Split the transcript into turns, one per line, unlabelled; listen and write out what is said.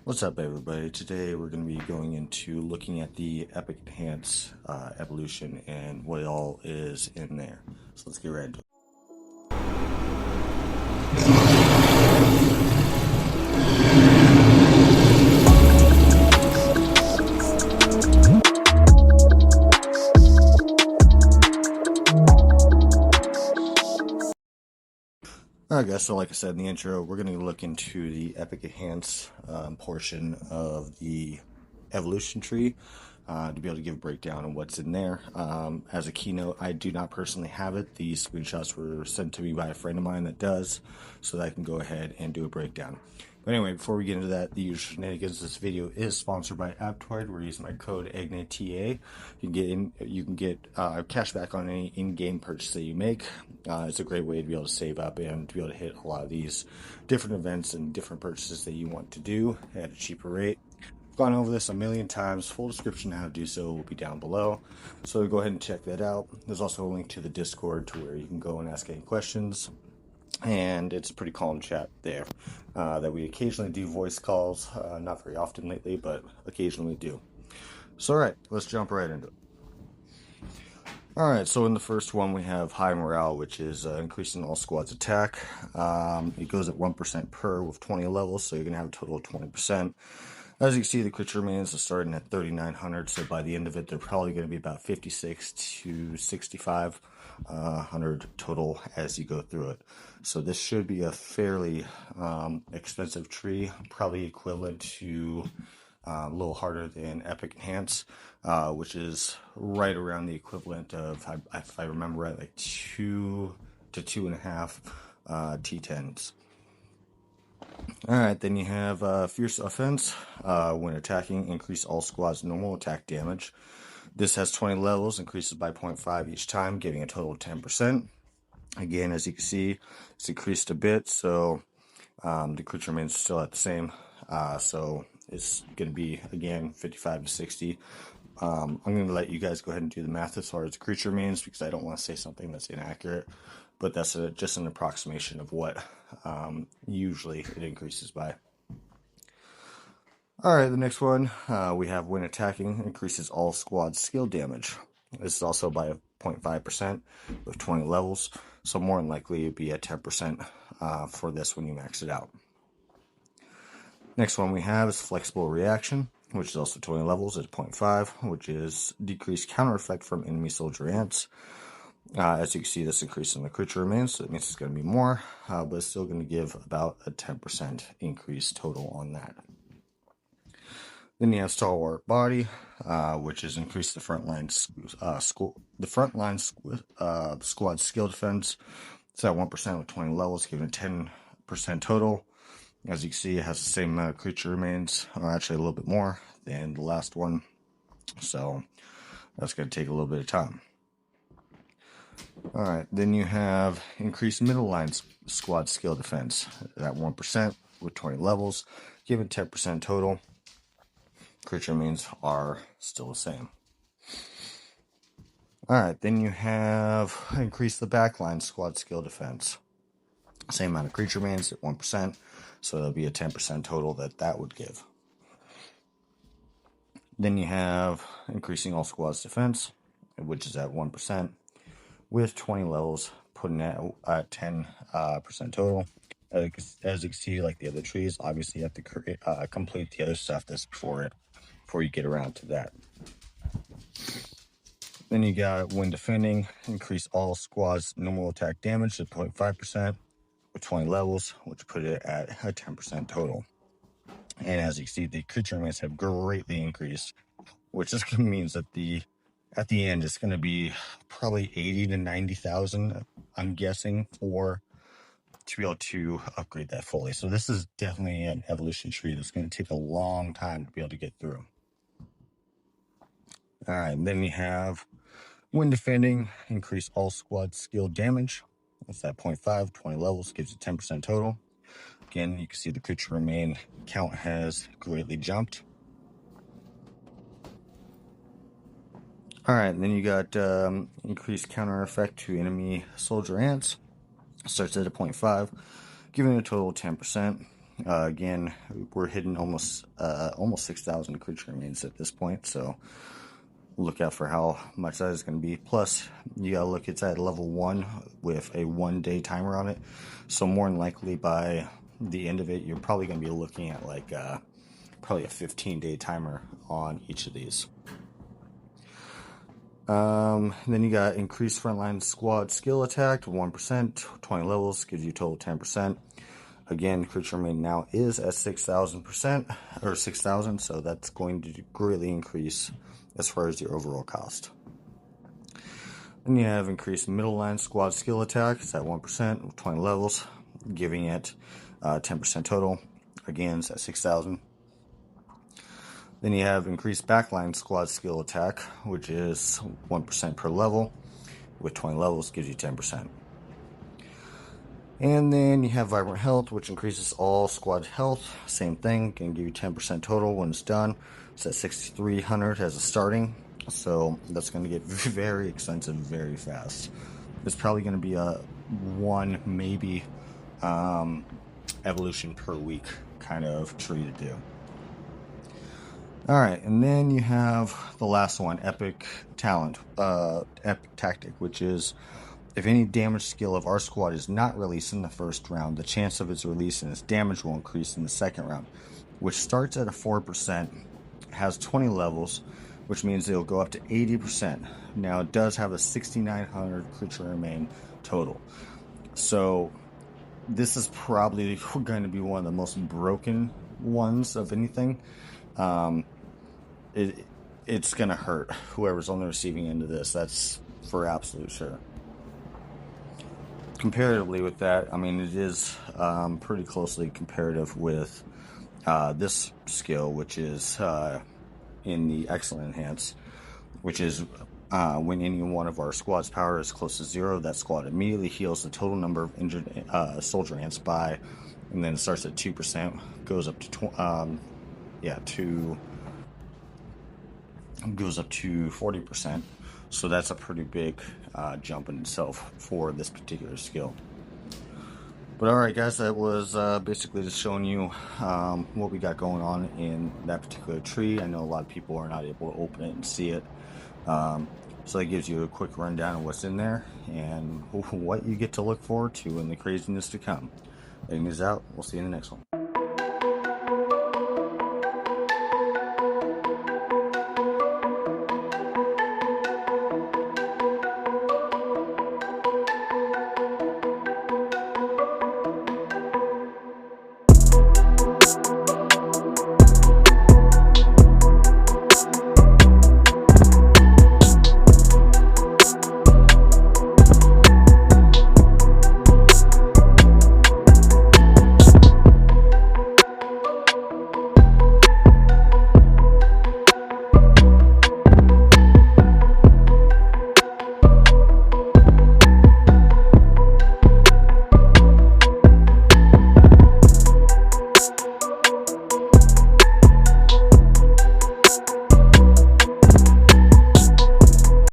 What's up, everybody? Today we're going to be going into looking at the Epic Enhance evolution and what all is in there. So let's get right into it. Alright guys, so like I said in the intro, we're going to look into the Epic Enhance portion of the evolution tree to be able to give a breakdown on what's in there. As a keynote, I do not personally have it. These screenshots were sent to me by a friend of mine that does, so that I can go ahead and do a breakdown. But anyway, before we get into that, the usual shenanigans, this video is sponsored by AppCoins. We're using my code AGNATA. You can get cash back on any in-game purchase that you make. It's a great way to be able to save up and to be able to hit a lot of these different events and different purchases that you want to do at a cheaper rate. I've gone over this a million times. Full description on how to do so will be down below, so go ahead and check that out. There's also a link to the Discord to where you can go and ask any questions, and it's a pretty calm chat there. That we occasionally do voice calls, not very often lately, but occasionally do. So alright, let's jump right into it. Alright, so in the first one we have high morale, which is increasing all squads attack. It goes at 1% per with 20 levels, so you're going to have a total of 20%. As you can see, the creature remains are starting at 3,900, so by the end of it, they're probably going to be about 56 to 6,500 total as you go through it. So this should be a fairly expensive tree, probably equivalent to a little harder than Epic Enhance, which is right around the equivalent of, if I remember right, like 2 to 2.5 T10s. Alright, then you have Fierce Offense. When attacking, increase all squads' normal attack damage. This has 20 levels, increases by 0.5 each time, giving a total of 10%. Again, as you can see, it's increased a bit, so the creature remains still at the same. So it's going to be, again, 55 to 60. I'm going to let you guys go ahead and do the math as far as the creature remains, because I don't want to say something that's inaccurate. But that's just an approximation of what usually it increases by. Alright, the next one, we have when attacking, increases all squad skill damage. This is also by 0.5% with 20 levels, so more than likely it'd be at 10% for this when you max it out. Next one we have is flexible reaction, which is also 20 levels at 0.5, which is decreased counter effect from enemy soldier ants. As you can see, this increase in the creature remains, so it means it's going to be more, but it's still going to give about a 10% increase total on that. Then you have Stalwart Body, which is increased the frontline squad skill defense. It's at 1% with 20 levels, giving it 10% total. As you can see, it has the same amount of creature remains, or actually a little bit more than the last one. So that's going to take a little bit of time. Alright, then you have increased middle line squad skill defense at 1% with 20 levels, giving 10% total. Creature remains are still the same. Alright, then you have increased the backline squad skill defense. Same amount of creature remains at 1%, so it'll be a 10% total that would give. Then you have increasing all squads defense, which is at 1%. With 20 levels, putting it at 10% total. As you can see, like the other trees, obviously you have to complete the other stuff that's before you get around to that. Then you got when defending, increase all squads normal attack damage to 0.5% with 20 levels, which put it at a 10% total. And as you can see, the creature remains have greatly increased, which just means that at the end, it's going to be probably 80 to 90,000, I'm guessing, to be able to upgrade that fully. So this is definitely an evolution tree that's going to take a long time to be able to get through. Alright, then you have when defending, increase all squad skill damage. That's at 0.5, 20 levels, gives you 10% total. Again, you can see the creature remain count has greatly jumped. Alright, then you got increased counter effect to enemy soldier ants. Starts at a 0.5, giving a total of 10%. Again, we're hitting almost 6,000 creature remains at this point, so look out for how much that is going to be. Plus, you gotta look, it's at level 1 with a 1-day timer on it, so more than likely by the end of it, you're probably going to be looking at like probably a 15-day timer on each of these. Then you got increased frontline squad skill attack to 1%, 20 levels, gives you total 10%. Again, creature remain now is at 6,000%, or 6,000, so that's going to greatly increase as far as your overall cost. Then you have increased middle line squad skill attack, it's at 1%, 20 levels, giving it 10% total. Again, it's at 6,000. Then you have increased backline squad skill attack, which is 1% per level, with 20 levels, gives you 10%. And then you have Vibrant Health, which increases all squad health. Same thing, can give you 10% total when it's done. It's at 6,300 as a starting, so that's going to get very expensive very fast. It's probably going to be a one, maybe evolution per week kind of tree to do. Alright, and then you have the last one, Epic Talent, Epic Tactic, which is if any damage skill of our squad is not released in the first round, the chance of its release and its damage will increase in the second round, which starts at a 4%, has 20 levels, which means it'll go up to 80%. Now, it does have a 6,900 creature remain total. So, this is probably going to be one of the most broken ones of anything. It's going to hurt whoever's on the receiving end of this. That's for absolute sure. Comparatively with that, I mean, it is pretty closely comparative with this skill, which is in the Excellent Enhance, which is when any one of our squad's power is close to 0, that squad immediately heals the total number of injured soldier ants by, and then it starts at 2%, goes up to goes up to 40%. So that's a pretty big jump in itself for this particular skill. But alright guys, that was basically just showing you what we got going on in that particular tree. I know a lot of people are not able to open it and see it. So that gives you a quick rundown of what's in there and what you get to look forward to in the craziness to come. Editing is out. We'll see you in the next one.